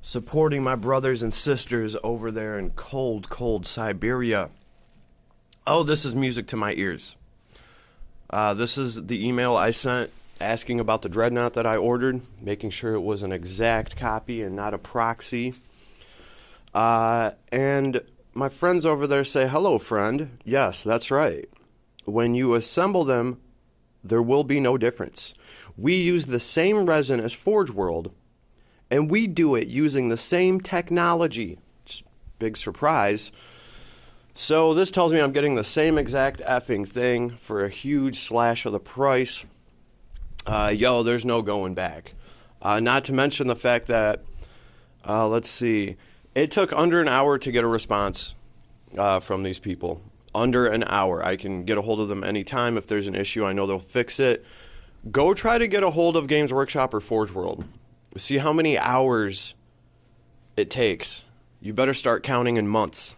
supporting my brothers and sisters over there in cold, cold Siberia. Oh, this is music to my ears. This is the email I sent asking about the Dreadnought that I ordered, making sure it was an exact copy and not a proxy. And my friends over there say, "Hello, friend. Yes, that's right. When you assemble them, there will be no difference. We use the same resin as Forge World, and we do it using the same technology." Big surprise. So this tells me I'm getting the same exact effing thing for a huge slash of the price. There's no going back. Not to mention the fact that, let's see, it took under an hour to get a response from these people. Under an hour. I can get a hold of them anytime if there's an issue. I know they'll fix it. Go try to get a hold of Games Workshop or Forge World. See how many hours it takes. You better start counting in months.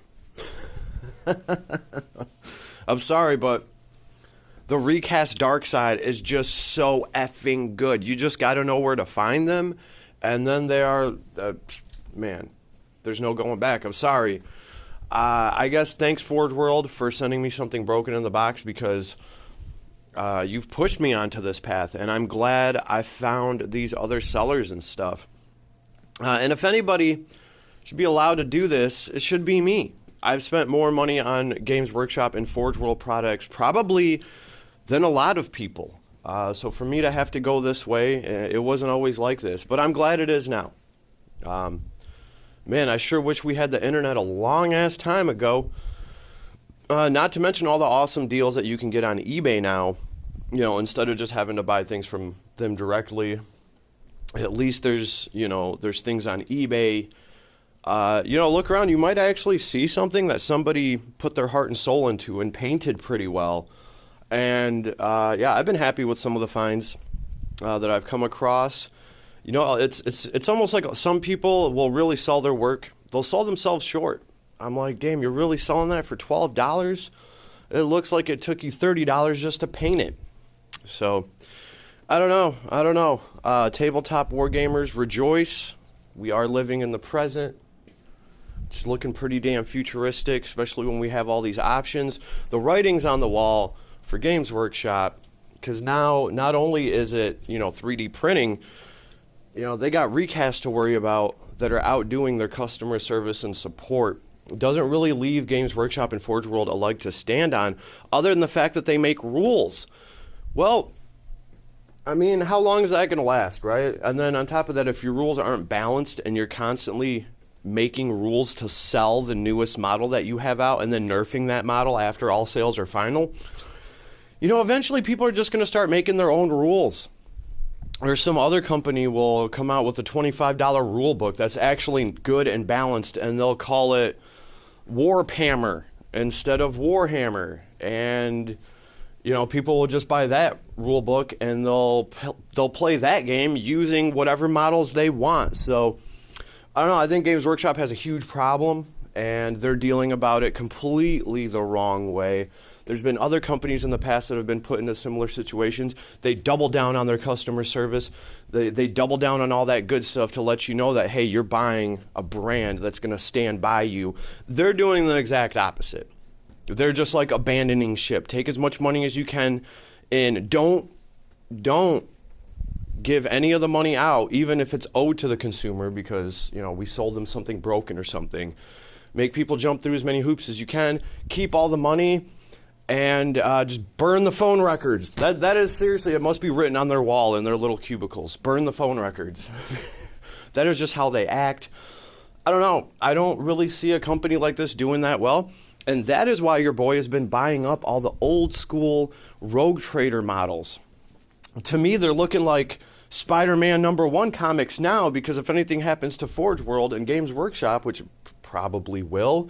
I'm sorry, but the recast Dark Side is just so effing good. You just got to know where to find them, and then they are, man, there's no going back. I'm sorry. I guess thanks Forge World for sending me something broken in the box, because you've pushed me onto this path, and I'm glad I found these other sellers and stuff. And if anybody should be allowed to do this, it should be me. I've spent more money on Games Workshop and Forge World products probably than a lot of people. So for me to have to go this way, it wasn't always like this, but I'm glad it is now. Man, I sure wish we had the internet a long-ass time ago. Not to mention all the awesome deals that you can get on eBay now. You know, instead of just having to buy things from them directly, at least there's things on eBay. Look around. You might actually see something that somebody put their heart and soul into and painted pretty well. And, I've been happy with some of the finds that I've come across. You know, it's almost like some people will really sell their work. They'll sell themselves short. I'm like, damn, you're really selling that for $12? It looks like it took you $30 just to paint it. So, I don't know. Tabletop wargamers, rejoice. We are living in the present. It's looking pretty damn futuristic, especially when we have all these options. The writing's on the wall for Games Workshop, because now not only is it, 3D printing, they got recasts to worry about that are outdoing their customer service and support. It doesn't really leave Games Workshop and Forge World a leg to stand on, other than the fact that they make rules. Well, I mean, how long is that going to last, right? And then on top of that, if your rules aren't balanced and you're constantly making rules to sell the newest model that you have out and then nerfing that model after all sales are final, eventually people are just going to start making their own rules. Or some other company will come out with a $25 rule book that's actually good and balanced, and they'll call it Warhammer instead of Warhammer. And people will just buy that rule book and they'll play that game using whatever models they want. So I don't know. I think Games Workshop has a huge problem, and they're dealing about it completely the wrong way. There's been other companies in the past that have been put into similar situations. They double down on their customer service. They double down on all that good stuff to let you know that, hey, you're buying a brand that's going to stand by you. They're doing the exact opposite. They're just like abandoning ship. Take as much money as you can, and don't give any of the money out, even if it's owed to the consumer, because we sold them something broken or something. Make people jump through as many hoops as you can. Keep all the money, and just burn the phone records. That is seriously, it must be written on their wall in their little cubicles. Burn the phone records. That is just how they act. I don't know. I don't really see a company like this doing that well. And that is why your boy has been buying up all the old school Rogue Trader models. To me, they're looking like Spider-Man #1 comics now, because if anything happens to Forge World and Games Workshop, which probably will,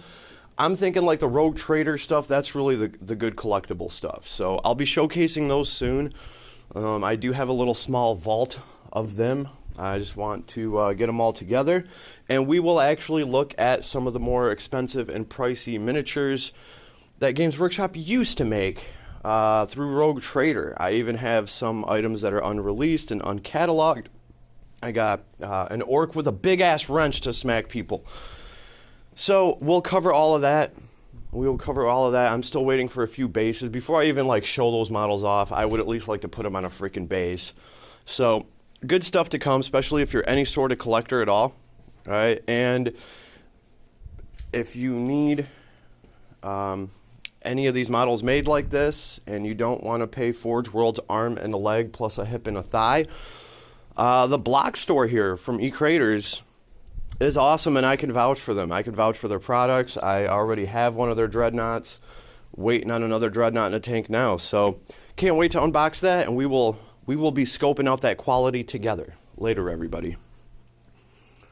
I'm thinking like the Rogue Trader stuff, that's really the good collectible stuff. So I'll be showcasing those soon. I do have a little small vault of them. I just want to get them all together. And we will actually look at some of the more expensive and pricey miniatures that Games Workshop used to make through Rogue Trader. I even have some items that are unreleased and uncatalogued I got an orc with a big-ass wrench to smack people. So we'll cover all of that. We will cover all of that. I'm still waiting for a few bases. Before I even like show those models off, I would at least like to put them on a freaking base. So good stuff to come, especially if you're any sort of collector at all. All right, and if you need any of these models made like this and you don't want to pay Forge World's arm and a leg plus a hip and a thigh, the block store here from eCreators is awesome, and I can vouch for them. I can vouch for their products. I already have one of their dreadnoughts, waiting on another dreadnought in a tank now. So can't wait to unbox that, and we will be scoping out that quality together. Later, everybody.